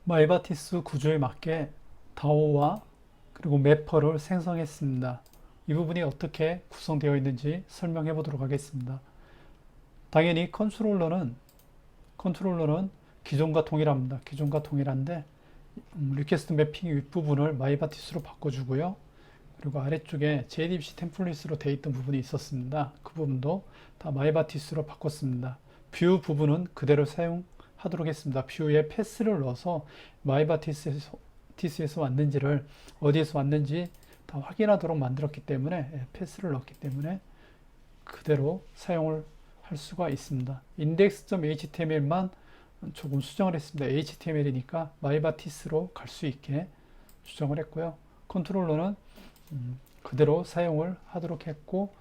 마이바티스 구조에 맞게 다오와 그리고 매퍼를 생성했습니다. 이 부분이 어떻게 구성되어 있는지 설명해 보도록 하겠습니다. 당연히 컨트롤러는 기존과 동일합니다. 기존과 동일한데 리퀘스트 매핑 윗부분을 마이바티스로 바꿔주고요. 그리고 아래쪽에 JDBC 템플릿으로 되어 있던 부분이 있었습니다. 그 부분도 다 마이바티스로 바꿨습니다. 뷰 부분은 그대로 사용하도록 했습니다. 뷰에 패스를 넣어서 마이바티스에서 왔는지를 어디에서 왔는지 다 확인하도록 만들었기 때문에 패스를 넣었기 때문에 그대로 사용을 할 수가 있습니다. index.html만 조금 수정을 했습니다. HTML이니까 마이바티스로 갈 수 있게 수정을 했고요. 컨트롤러는 그대로 사용을 하도록 했고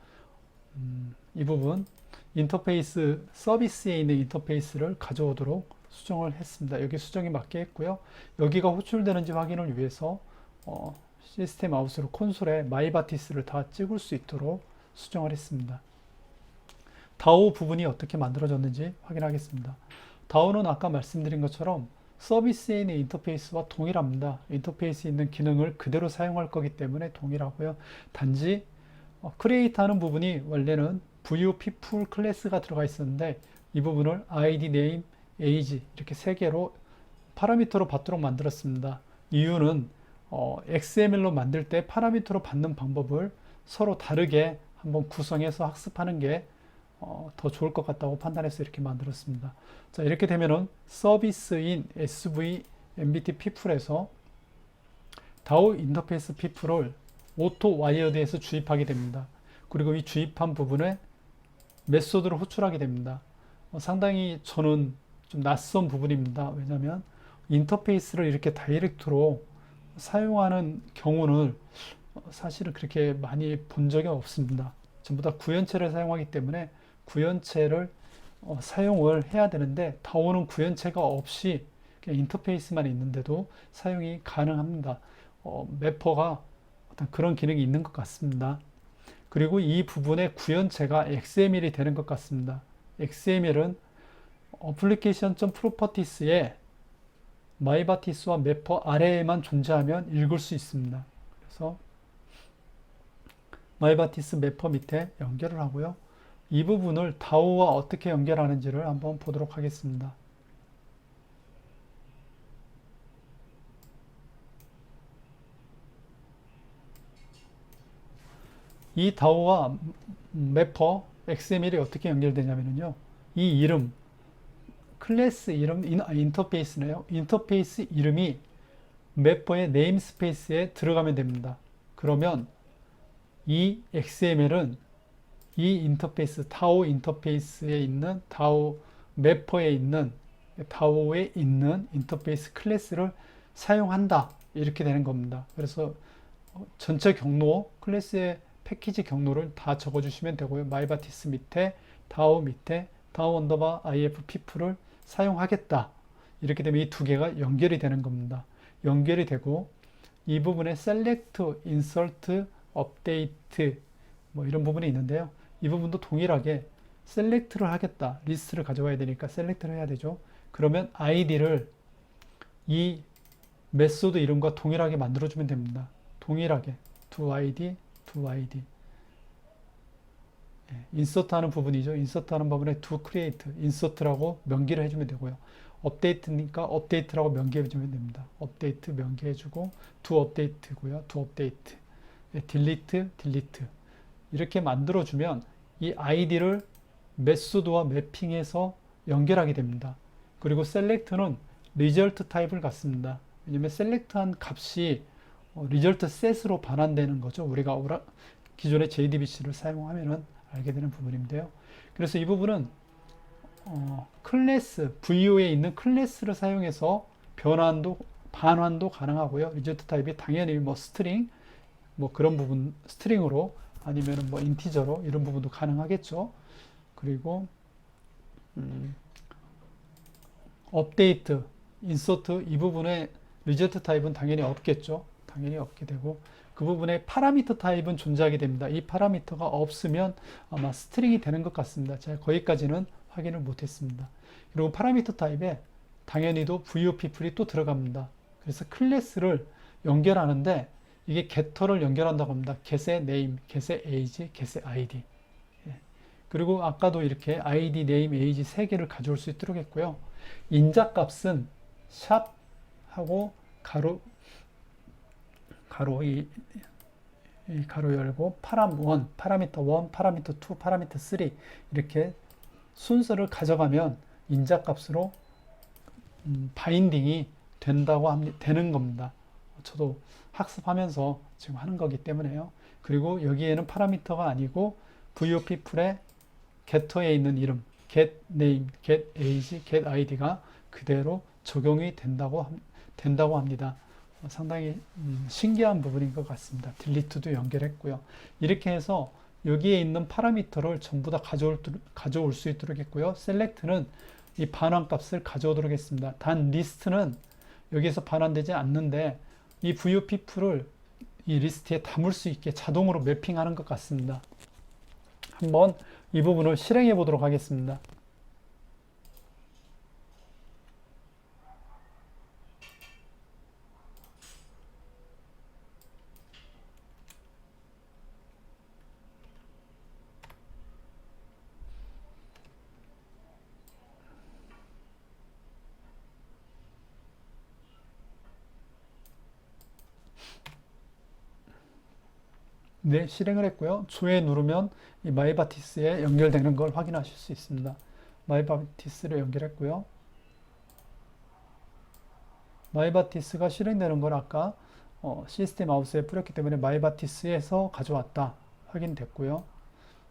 이 부분 인터페이스 서비스에 있는 인터페이스를 가져오도록 수정을 했습니다. 여기 수정이 맞게 했고요. 여기가 호출되는지 확인을 위해서 시스템 아웃으로 콘솔에 마이바티스를 다 찍을 수 있도록 수정을 했습니다. 다오 부분이 어떻게 만들어졌는지 확인하겠습니다. 다오는 아까 말씀드린 것처럼 서비스에 있는 인터페이스와 동일합니다. 인터페이스에 있는 기능을 그대로 사용할 거기 때문에 동일하고요. 단지 크리에이트 하는 부분이 원래는 view people 클래스가 들어가 있었는데 이 부분을 id, name, age 이렇게 세 개로 파라미터로 받도록 만들었습니다. 이유는 XML로 만들 때 파라미터로 받는 방법을 서로 다르게 한번 구성해서 학습하는 게 더 좋을 것 같다고 판단해서 이렇게 만들었습니다. 자, 이렇게 되면은 서비스인 SV MBT people에서 DAO 인터페이스 people을 오토 와이어드에서 주입하게 됩니다. 그리고 이 주입한 부분에 메소드를 호출하게 됩니다. 상당히 저는 좀 낯선 부분입니다. 왜냐하면 인터페이스를 이렇게 다이렉트로 사용하는 경우는 사실은 그렇게 많이 본 적이 없습니다. 전부 다 구현체를 사용하기 때문에 구현체를 사용을 해야 되는데 다오는 구현체가 없이 그냥 인터페이스만 있는데도 사용이 가능합니다. 매퍼가 어떤 그런 기능이 있는 것 같습니다. 그리고 이 부분의 구현체가 XML이 되는 것 같습니다. XML은 application.properties에 마이바티스와 매퍼 아래에만 존재하면 읽을 수 있습니다. 그래서 마이바티스 매퍼 밑에 연결을 하고요. 이 부분을 다오와 어떻게 연결하는지를 한번 보도록 하겠습니다. 이 다오와 매퍼 XML이 어떻게 연결되냐면요. 이 이름, 클래스 이름, 인터페이스네요. 인터페이스 이름이 매퍼의 네임스페이스에 들어가면 됩니다. 그러면 이 XML은 이 인터페이스, 다오 인터페이스에 있는 다오 매퍼에 있는 다오에 있는 인터페이스 클래스를 사용한다. 이렇게 되는 겁니다. 그래서 전체 경로, 클래스의 패키지 경로를 다 적어주시면 되고요. 마이바티스 밑에, 다오 밑에, 다오 언더바 IF people을 사용하겠다. 이렇게 되면 이 두 개가 연결이 되는 겁니다. 연결이 되고 이 부분에 select, insert, update 뭐 이런 부분이 있는데요. 이 부분도 동일하게 select를 하겠다. 리스트를 가져와야 되니까 select를 해야 되죠. 그러면 id를 이 메소드 이름과 동일하게 만들어주면 됩니다. 동일하게 toId, toId insert 하는 부분이죠. insert 하는 부분에 toCreate, insert라고 명기를 해주면 되고요. update니까 update라고 명기해주면 됩니다. update 명기해주고 toUpdate고요. toUpdate delete, delete 이렇게 만들어주면 이 id를 메소드와 매핑해서 연결하게 됩니다. 그리고 select는 result 타입을 갖습니다. 왜냐면 select한 값이 result set으로 반환되는 거죠. 우리가 기존의 JDBC를 사용하면 알게 되는 부분인데요. 그래서 이 부분은 클래스, VO에 있는 클래스를 사용해서 변환도, 반환도 가능하고요. result 타입이 당연히 뭐 스트링, 뭐 그런 부분 스트링으로 아니면 뭐 인티저로 이런 부분도 가능하겠죠. 그리고 업데이트, 인서트 이 부분에 리제트 타입은 당연히 없겠죠. 당연히 없게 되고 그 부분에 파라미터 타입은 존재하게 됩니다. 이 파라미터가 없으면 아마 스트링이 되는 것 같습니다. 제가 거기까지는 확인을 못했습니다. 그리고 파라미터 타입에 당연히도 VOP풀이 또 들어갑니다. 그래서 클래스를 연결하는데 이게 getter를 연결한다고 합니다. get의 name, get의 age, get의 id. 예. 그리고 아까도 이렇게 id, name, age 세 개를 가져올 수 있도록 했고요. 인자값은 샵 하고 가로 이 가로 열고 파라미터 1, 파라미터 2, 파라미터 3 이렇게 순서를 가져가면 인자값으로 바인딩이 되는 겁니다. 저도 학습하면서 지금 하는 거기 때문에요. 그리고 여기에는 파라미터가 아니고 VOP 풀의 getter에 있는 이름, get name, get age, get id가 그대로 적용이 된다고 합니다. 상당히 신기한 부분인 것 같습니다. 딜리트도 연결했고요. 이렇게 해서 여기에 있는 파라미터를 전부 다 가져올 수 있도록 했고요. 셀렉트는 이 반환값을 가져오도록 했습니다. 단 리스트는 여기에서 반환되지 않는데 이 VOP 풀을 이 리스트에 담을 수 있게 자동으로 매핑하는 것 같습니다. 한번 이 부분을 실행해 보도록 하겠습니다. 네, 실행을 했고요. 조회 누르면 이 마이바티스에 연결되는 걸 확인하실 수 있습니다. 마이바티스를 연결했고요. 마이바티스가 실행되는 걸 아까 시스템 아웃에 뿌렸기 때문에 마이바티스에서 가져왔다 확인됐고요.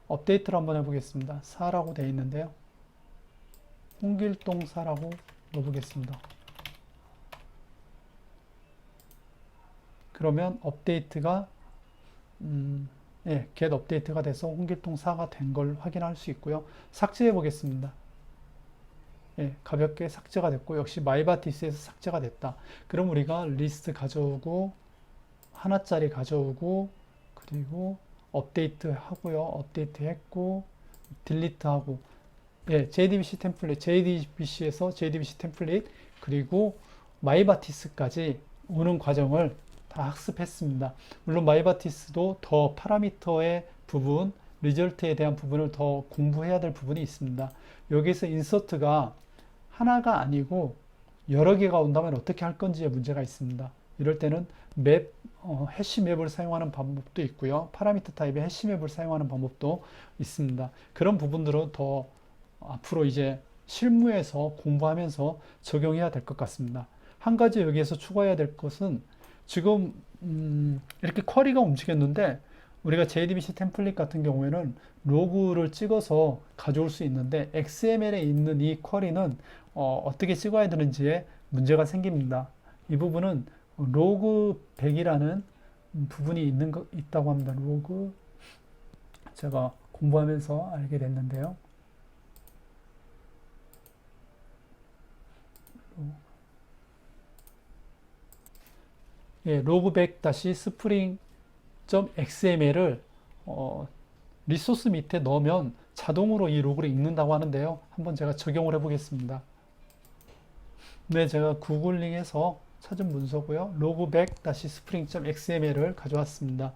업데이트를 한번 해보겠습니다. 4라고 되어 있는데요. 홍길동 4라고 넣어보겠습니다. 그러면 업데이트가 get 업데이트가 돼서 홍길동 4가 된 걸 확인할 수 있고요. 삭제해 보겠습니다. 가볍게 삭제가 됐고 역시 마이바티스에서 삭제가 됐다. 그럼 우리가 리스트 가져오고 하나짜리 가져오고 그리고 업데이트 하고요. 업데이트 했고 딜리트 하고 JDBC 템플릿, JDBC에서 JDBC 템플릿 그리고 마이바티스까지 오는 과정을 다 학습했습니다. 물론 마이바티스도 더 파라미터의 부분, 리절트에 대한 부분을 더 공부해야 될 부분이 있습니다. 여기서 인서트가 하나가 아니고 여러 개가 온다면 어떻게 할 건지에 문제가 있습니다. 이럴 때는 해시맵을 사용하는 방법도 있고요. 파라미터 타입의 해시맵을 사용하는 방법도 있습니다. 그런 부분들은 더 앞으로 이제 실무에서 공부하면서 적용해야 될 것 같습니다. 한 가지 여기에서 추가해야 될 것은 지금 이렇게 쿼리가 움직였는데 우리가 JDBC 템플릿 같은 경우에는 로그를 찍어서 가져올 수 있는데 XML에 있는 이 쿼리는 어떻게 찍어야 되는지에 문제가 생깁니다. 이 부분은 로그 100이라는 부분이 있다고 합니다. 로그 제가 공부하면서 알게 됐는데요. 로그백-spring.xml을 리소스 밑에 넣으면 자동으로 이 로그를 읽는다고 하는데요. 한번 제가 적용을 해 보겠습니다. 네, 제가 구글링해서 찾은 문서고요. 로그백-spring.xml을 가져왔습니다.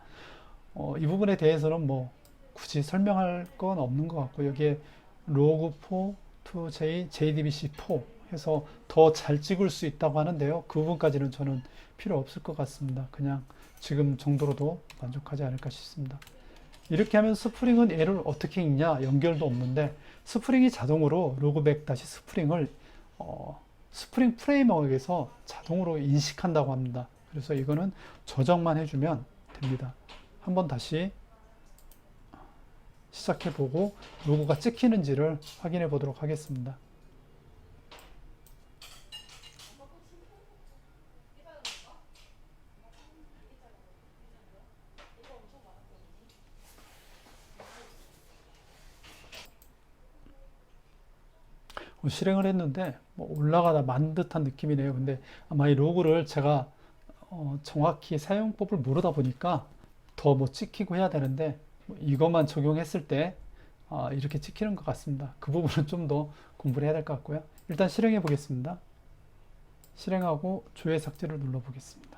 이 부분에 대해서는 뭐 굳이 설명할 건 없는 것 같고 여기에 log4 to JDBC4 해서 더 잘 찍을 수 있다고 하는데요. 그 부분까지는 저는 필요 없을 것 같습니다. 그냥 지금 정도로도 만족하지 않을까 싶습니다. 이렇게 하면 스프링은 얘를 어떻게 읽냐 연결도 없는데 스프링이 자동으로 로그백-스프링을 스프링 프레임워크에서 자동으로 인식한다고 합니다. 그래서 이거는 저장만 해주면 됩니다. 한번 다시 시작해보고 로고가 찍히는지를 확인해 보도록 하겠습니다. 실행을 했는데 올라가다 만 듯한 느낌이네요. 근데 아마 이 로그를 제가 정확히 사용법을 모르다 보니까 더 찍히고 해야 되는데 이것만 적용했을 때 이렇게 찍히는 것 같습니다. 그 부분은 좀 더 공부를 해야 될 것 같고요. 일단 실행해 보겠습니다. 실행하고 조회 삭제를 눌러보겠습니다.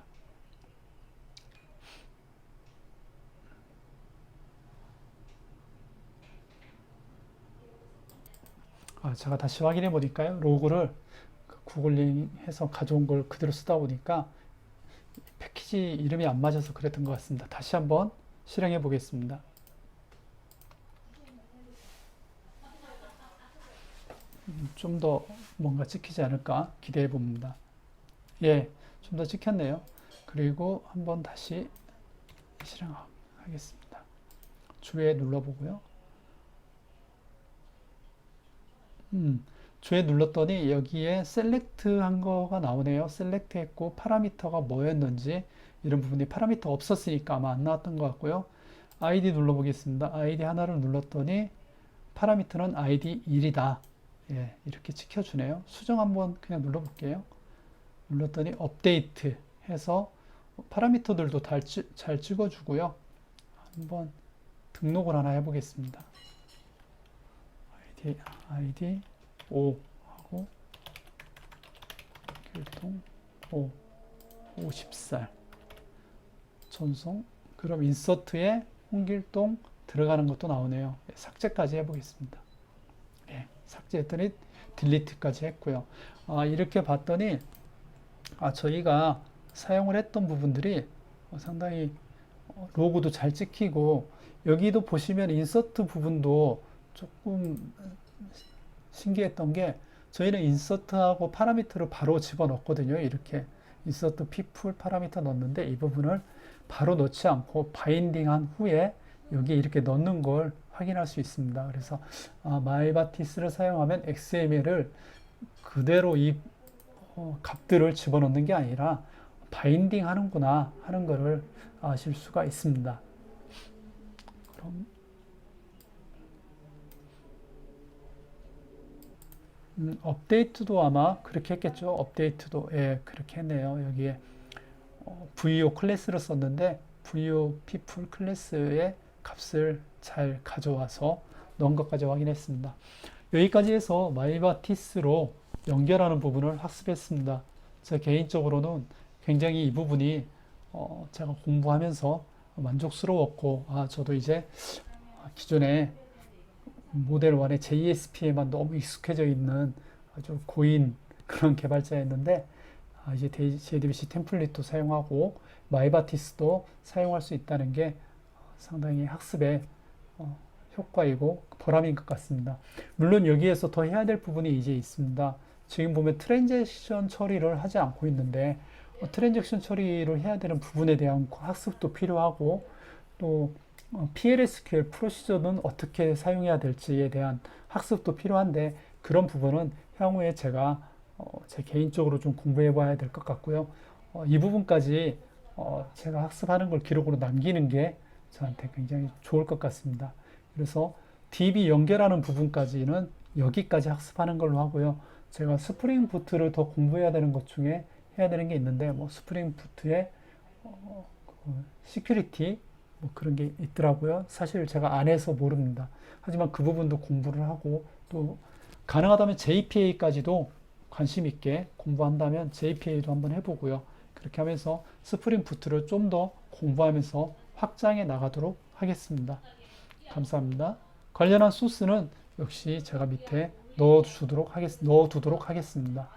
제가 다시 확인해 보니까요. 로그를 구글링 해서 가져온 걸 그대로 쓰다 보니까 패키지 이름이 안 맞아서 그랬던 것 같습니다. 다시 한번 실행해 보겠습니다. 좀 더 뭔가 찍히지 않을까 기대해 봅니다. 예, 좀 더 찍혔네요. 그리고 한번 다시 실행하겠습니다. 주에 눌러보고요. 주에 눌렀더니 여기에 셀렉트 한 거가 나오네요. 셀렉트 했고 파라미터가 뭐였는지 이런 부분이 파라미터 없었으니까 아마 안 나왔던 것 같고요. 아이디 눌러보겠습니다. 아이디 하나를 눌렀더니 파라미터는 아이디 1이다. 예, 이렇게 찍혀주네요. 수정 한번 그냥 눌러볼게요. 눌렀더니 업데이트 해서 파라미터들도 잘 찍어주고요. 한번 등록을 하나 해보겠습니다. 아이디 5 하고 길동 5 50살 전송. 그럼 인서트에 홍길동 들어가는 것도 나오네요. 삭제까지 해보겠습니다. 예, 삭제했더니 딜리트까지 했고요. 이렇게 봤더니 저희가 사용을 했던 부분들이 상당히 로고도 잘 찍히고 여기도 보시면 인서트 부분도 조금 신기했던 게 저희는 인서트하고 파라미터를 바로 집어넣거든요. 이렇게 인서트 people 파라미터 넣는데 이 부분을 바로 넣지 않고 바인딩한 후에 여기에 이렇게 넣는 걸 확인할 수 있습니다. 그래서 마이바티스를 사용하면 XML을 그대로 이 값들을 집어넣는 게 아니라 바인딩 하는구나 하는 것을 아실 수가 있습니다. 그럼 업데이트도 아마 그렇게 했겠죠. 업데이트도 그렇게 했네요. 여기에 VO 클래스를 썼는데 VO people 클래스의 값을 잘 가져와서 넣은 것까지 확인했습니다. 여기까지 해서 마이바티스로 연결하는 부분을 학습했습니다. 제 개인적으로는 굉장히 이 부분이 제가 공부하면서 만족스러웠고 저도 이제 기존에 모델 1의 JSP에만 너무 익숙해져 있는 아주 고인 그런 개발자였는데 이제 JDBC 템플릿도 사용하고 마이바티스도 사용할 수 있다는 게 상당히 학습의 효과이고 보람인 것 같습니다. 물론 여기에서 더 해야 될 부분이 이제 있습니다. 지금 보면 트랜잭션 처리를 하지 않고 있는데 트랜잭션 처리를 해야 되는 부분에 대한 학습도 필요하고 또 PLSQL 프로시저는 어떻게 사용해야 될지에 대한 학습도 필요한데 그런 부분은 향후에 제가 제 개인적으로 좀 공부해 봐야 될 것 같고요. 이 부분까지 제가 학습하는 걸 기록으로 남기는 게 저한테 굉장히 좋을 것 같습니다. 그래서 DB 연결하는 부분까지는 여기까지 학습하는 걸로 하고요. 제가 스프링 부트를 더 공부해야 되는 것 중에 해야 되는 게 있는데 스프링 부트에 시큐리티 그런 게 있더라고요. 사실 제가 안 해서 모릅니다. 하지만 그 부분도 공부를 하고 또 가능하다면 JPA까지도 관심 있게 공부한다면 JPA도 한번 해보고요. 그렇게 하면서 스프링 부트를 좀 더 공부하면서 확장해 나가도록 하겠습니다. 감사합니다. 관련한 소스는 역시 제가 밑에 넣어두도록 하겠습니다.